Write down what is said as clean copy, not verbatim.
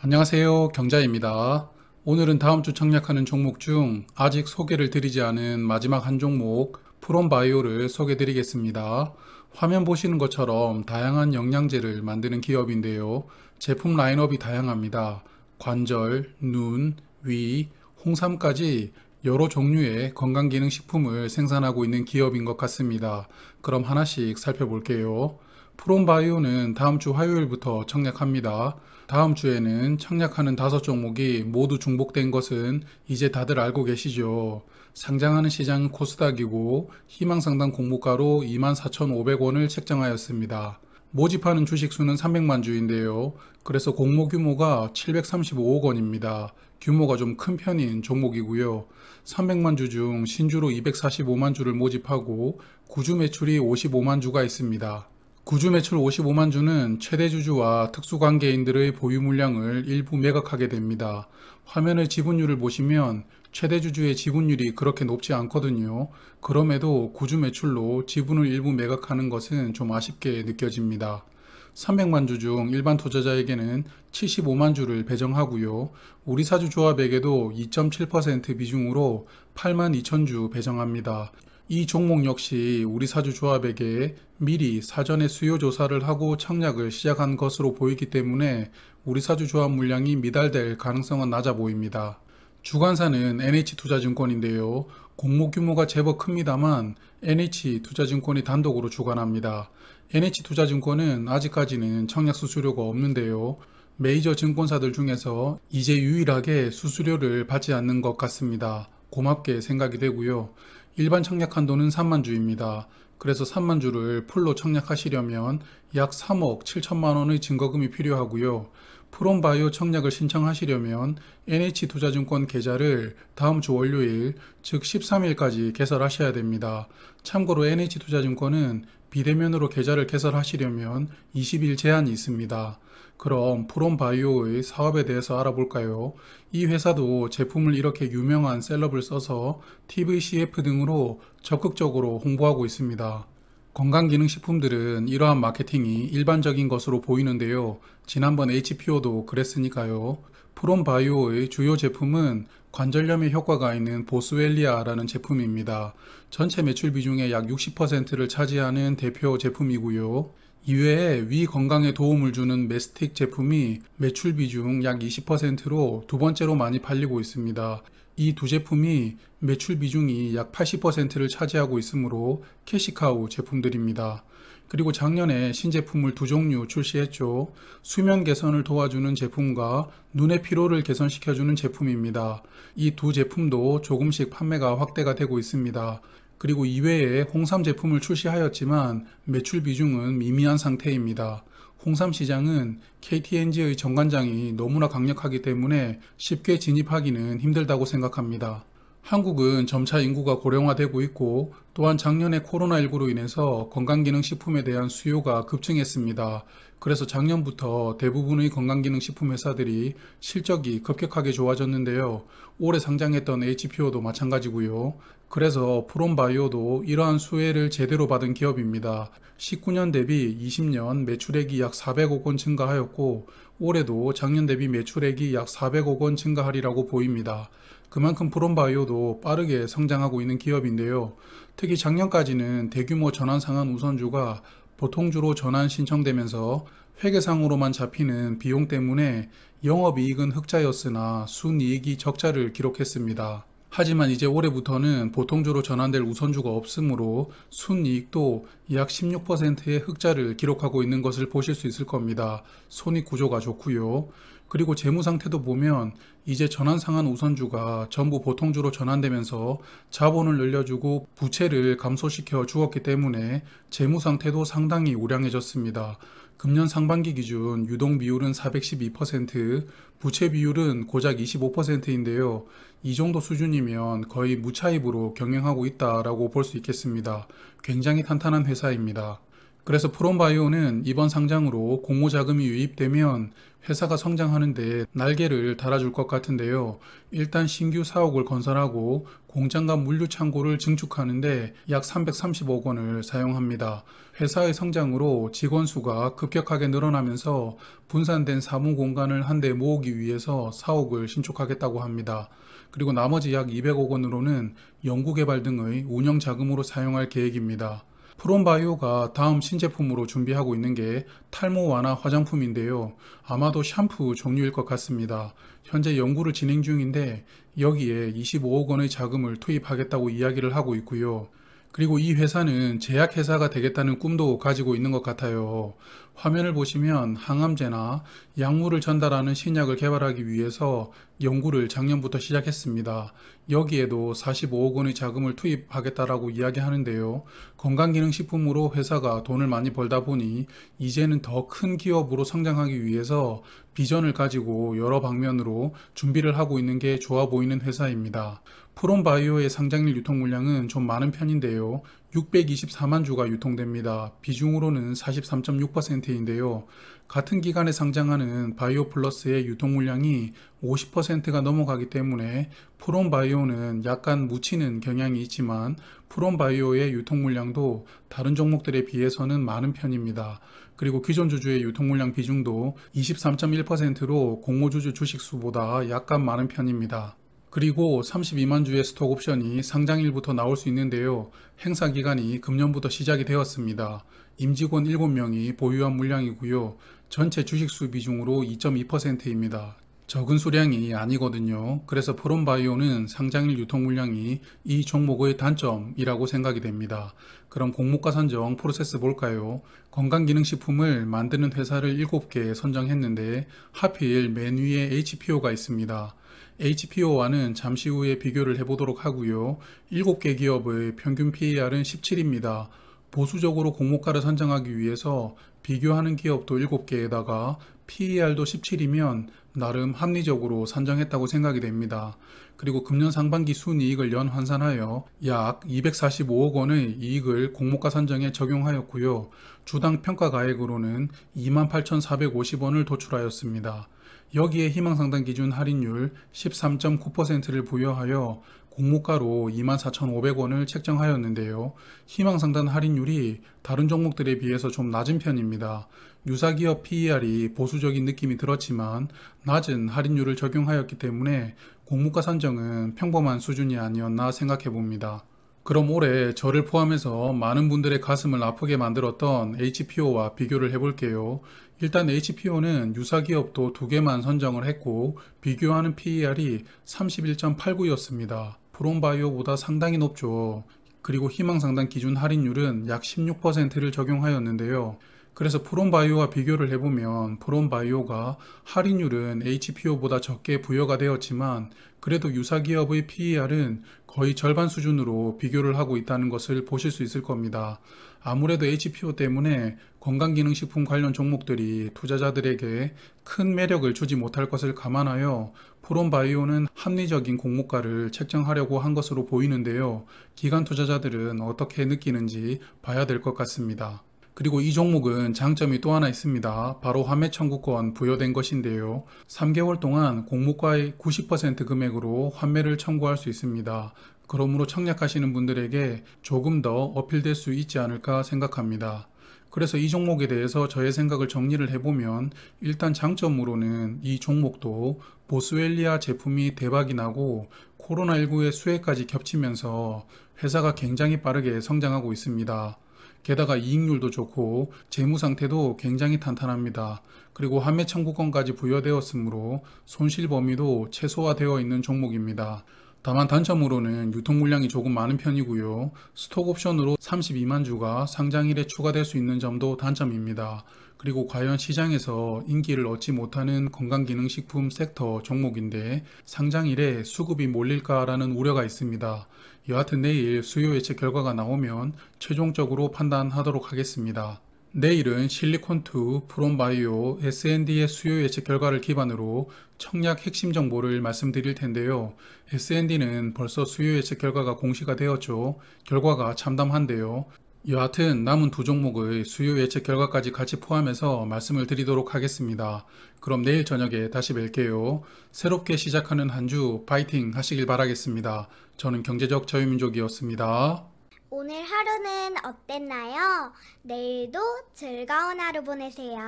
안녕하세요. 경자입니다. 오늘은 다음 주 청약하는 종목 중 아직 소개를 드리지 않은 마지막 한 종목 프롬바이오를 소개 드리겠습니다. 화면 보시는 것처럼 다양한 영양제를 만드는 기업인데요. 제품 라인업이 다양합니다. 관절, 눈, 위, 홍삼까지 여러 종류의 건강기능식품을 생산하고 있는 기업인 것 같습니다. 그럼 하나씩 살펴볼게요. 프롬바이오는 다음 주 화요일부터 청약합니다. 다음 주에는 청약하는 5종목이 모두 중복된 것은 이제 다들 알고 계시죠. 상장하는 시장은 코스닥이고 희망상당 공모가로 24,500원을 책정하였습니다. 모집하는 주식수는 300만 주인데요. 그래서 공모 규모가 735억 원입니다. 규모가 좀 큰 편인 종목이고요. 300만 주 중 신주로 245만 주를 모집하고 구주 매출이 55만 주가 있습니다. 구주 매출 55만 주는 최대 주주와 특수관계인들의 보유 물량을 일부 매각하게 됩니다. 화면의 지분율을 보시면 최대 주주의 지분율이 그렇게 높지 않거든요. 그럼에도 구주 매출로 지분을 일부 매각하는 것은 좀 아쉽게 느껴집니다. 300만 주 중 일반 투자자에게는 75만 주를 배정하고요. 우리사주 조합에게도 2.7% 비중으로 8만 2천 주 배정합니다. 이 종목 역시 우리사주 조합에게 미리 사전에 수요 조사를 하고 청약을 시작한 것으로 보이기 때문에 우리사주 조합 물량이 미달될 가능성은 낮아 보입니다. 주관사는 NH투자증권인데요. 공모 규모가 제법 큽니다만 NH투자증권이 단독으로 주관합니다. NH투자증권은 아직까지는 청약 수수료가 없는데요. 메이저 증권사들 중에서 이제 유일하게 수수료를 받지 않는 것 같습니다. 고맙게 생각이 되고요. 일반 청약 한도는 3만 주입니다. 그래서 3만 주를 풀로 청약하시려면 약 3억 7천만 원의 증거금이 필요하고요. 프롬바이오 청약을 신청하시려면 NH투자증권 계좌를 다음 주 월요일, 즉 13일까지 개설하셔야 됩니다. 참고로 NH투자증권은 비대면으로 계좌를 개설하시려면 20일 제한이 있습니다. 그럼 프롬바이오의 사업에 대해서 알아볼까요? 이 회사도 제품을 이렇게 유명한 셀럽을 써서 TV, CF 등으로 적극적으로 홍보하고 있습니다. 건강기능식품들은 이러한 마케팅이 일반적인 것으로 보이는데요. 지난번 HPO도 그랬으니까요. 프롬바이오의 주요 제품은 관절염에 효과가 있는 보스웰리아라는 제품입니다. 전체 매출 비중의 약 60%를 차지하는 대표 제품이고요. 이외에 위 건강에 도움을 주는 메스틱 제품이 매출 비중 약 20%로 두 번째로 많이 팔리고 있습니다. 이 두 제품이 매출 비중이 약 80%를 차지하고 있으므로 캐시카우 제품들입니다. 그리고 작년에 신제품을 두 종류 출시했죠. 수면 개선을 도와주는 제품과 눈의 피로를 개선시켜주는 제품입니다. 이 두 제품도 조금씩 판매가 확대가 되고 있습니다. 그리고 이외에 홍삼 제품을 출시하였지만 매출 비중은 미미한 상태입니다. 홍삼 시장은 KTNG의 정관장이 너무나 강력하기 때문에 쉽게 진입하기는 힘들다고 생각합니다. 한국은 점차 인구가 고령화되고 있고 또한 작년에 코로나19로 인해서 건강기능식품에 대한 수요가 급증했습니다. 그래서 작년부터 대부분의 건강기능식품 회사들이 실적이 급격하게 좋아졌는데요. 올해 상장했던 HPO도 마찬가지고요. 그래서 프롬바이오도 이러한 수혜를 제대로 받은 기업입니다. 19년 대비 20년 매출액이 약 400억 원 증가하였고 올해도 작년 대비 매출액이 약 400억 원 증가하리라고 보입니다. 그만큼 프롬바이오도 빠르게 성장하고 있는 기업인데요. 특히 작년까지는 대규모 전환상한 우선주가 보통주로 전환 신청되면서 회계상으로만 잡히는 비용 때문에 영업이익은 흑자였으나 순이익이 적자를 기록했습니다. 하지만 이제 올해부터는 보통주로 전환될 우선주가 없으므로 순이익도 약 16%의 흑자를 기록하고 있는 것을 보실 수 있을 겁니다. 손익 구조가 좋고요. 그리고 재무 상태도 보면 이제 전환상한 우선주가 전부 보통주로 전환되면서 자본을 늘려주고 부채를 감소시켜 주었기 때문에 재무 상태도 상당히 우량해졌습니다. 금년 상반기 기준 유동 비율은 412%, 부채 비율은 고작 25%인데요. 이 정도 수준이면 거의 무차입으로 경영하고 있다라고 볼 수 있겠습니다. 굉장히 탄탄한 회사입니다. 그래서 프롬바이오는 이번 상장으로 공모 자금이 유입되면 회사가 성장하는데 날개를 달아줄 것 같은데요. 일단 신규 사옥을 건설하고 공장과 물류 창고를 증축하는데 약 330억 원을 사용합니다. 회사의 성장으로 직원 수가 급격하게 늘어나면서 분산된 사무 공간을 한데 모으기 위해서 사옥을 신축하겠다고 합니다. 그리고 나머지 약 200억 원으로는 연구개발 등의 운영 자금으로 사용할 계획입니다. 프롬바이오가 다음 신제품으로 준비하고 있는 게 탈모 완화 화장품인데요. 아마도 샴푸 종류일 것 같습니다. 현재 연구를 진행 중인데 여기에 25억 원의 자금을 투입하겠다고 이야기를 하고 있고요. 그리고 이 회사는 제약회사가 되겠다는 꿈도 가지고 있는 것 같아요. 화면을 보시면 항암제나 약물을 전달하는 신약을 개발하기 위해서 연구를 작년부터 시작했습니다. 여기에도 45억 원의 자금을 투입하겠다라고 이야기하는데요. 건강기능식품으로 회사가 돈을 많이 벌다 보니 이제는 더 큰 기업으로 성장하기 위해서 비전을 가지고 여러 방면으로 준비를 하고 있는 게 좋아 보이는 회사입니다. 프롬바이오의 상장일 유통 물량은 좀 많은 편인데요. 624만 주가 유통됩니다. 비중으로는 43.6%인데요. 같은 기간에 상장하는 바이오 플러스의 유통 물량이 50%가 넘어가기 때문에 프롬바이오는 약간 묻히는 경향이 있지만 프롬바이오의 유통 물량도 다른 종목들에 비해서는 많은 편입니다. 그리고 기존 주주의 유통 물량 비중도 23.1%로 공모주주 주식수보다 약간 많은 편입니다. 그리고 32만 주의 스톡 옵션이 상장일부터 나올 수 있는데요. 행사 기간이 금년부터 시작이 되었습니다. 임직원 7명이 보유한 물량이고요. 전체 주식수 비중으로 2.2%입니다. 적은 수량이 아니거든요. 그래서 프롬바이오는 상장일 유통 물량이 이 종목의 단점이라고 생각이 됩니다. 그럼 공모가 선정 프로세스 볼까요? 건강기능식품을 만드는 회사를 7개 선정했는데 하필 맨 위에 HPO가 있습니다. HPO와는 잠시 후에 비교를 해보도록 하고요. 7개 기업의 평균 PER은 17입니다. 보수적으로 공모가를 선정하기 위해서 비교하는 기업도 7개에다가 PER도 17이면 나름 합리적으로 선정했다고 생각이 됩니다. 그리고 금년 상반기 순이익을 연 환산하여 약 245억 원의 이익을 공모가 선정에 적용하였고요. 주당 평가가액으로는 28,450원을 도출하였습니다. 여기에 희망상단 기준 할인율 13.9%를 부여하여 공모가로 24,500원을 책정하였는데요. 희망상단 할인율이 다른 종목들에 비해서 좀 낮은 편입니다. 유사기업 PER이 보수적인 느낌이 들었지만 낮은 할인율을 적용하였기 때문에 공모가 선정은 평범한 수준이 아니었나 생각해 봅니다. 그럼 올해 저를 포함해서 많은 분들의 가슴을 아프게 만들었던 HPO와 비교를 해볼게요. 일단 HPO는 유사기업도 2개만 선정을 했고 비교하는 PER이 31.89였습니다. 프롬바이오보다 상당히 높죠. 그리고 희망상단 기준 할인율은 약 16%를 적용하였는데요. 그래서 프롬바이오와 비교를 해보면 프롬바이오가 할인율은 HPO보다 적게 부여가 되었지만 그래도 유사기업의 PER은 거의 절반 수준으로 비교를 하고 있다는 것을 보실 수 있을 겁니다. 아무래도 HPO 때문에 건강기능식품 관련 종목들이 투자자들에게 큰 매력을 주지 못할 것을 감안하여 프롬바이오는 합리적인 공모가를 책정하려고 한 것으로 보이는데요. 기관 투자자들은 어떻게 느끼는지 봐야 될 것 같습니다. 그리고 이 종목은 장점이 또 하나 있습니다. 바로 환매 청구권 부여된 것인데요. 3개월 동안 공모가의 90% 금액으로 환매를 청구할 수 있습니다. 그러므로 청약하시는 분들에게 조금 더 어필될 수 있지 않을까 생각합니다. 그래서 이 종목에 대해서 저의 생각을 정리를 해보면 일단 장점으로는 이 종목도 보스웰리아 제품이 대박이 나고 코로나19의 수혜까지 겹치면서 회사가 굉장히 빠르게 성장하고 있습니다. 게다가 이익률도 좋고 재무 상태도 굉장히 탄탄합니다. 그리고 환매 청구권까지 부여되었으므로 손실 범위도 최소화되어 있는 종목입니다. 다만 단점으로는 유통 물량이 조금 많은 편이고요. 스톡 옵션으로 32만 주가 상장일에 추가될 수 있는 점도 단점입니다. 그리고 과연 시장에서 인기를 얻지 못하는 건강기능식품 섹터 종목인데 상장일에 수급이 몰릴까라는 우려가 있습니다. 여하튼 내일 수요 예측 결과가 나오면 최종적으로 판단하도록 하겠습니다. 내일은 실리콘2, 프롬바이오, S&D의 수요 예측 결과를 기반으로 청약 핵심 정보를 말씀드릴 텐데요. S&D는 벌써 수요 예측 결과가 공시가 되었죠. 결과가 참담한데요. 여하튼 남은 두 종목의 수요 예측 결과까지 같이 포함해서 말씀을 드리도록 하겠습니다. 그럼 내일 저녁에 다시 뵐게요. 새롭게 시작하는 한 주 파이팅 하시길 바라겠습니다. 저는 경제적 자유민족이었습니다. 오늘 하루는 어땠나요? 내일도 즐거운 하루 보내세요.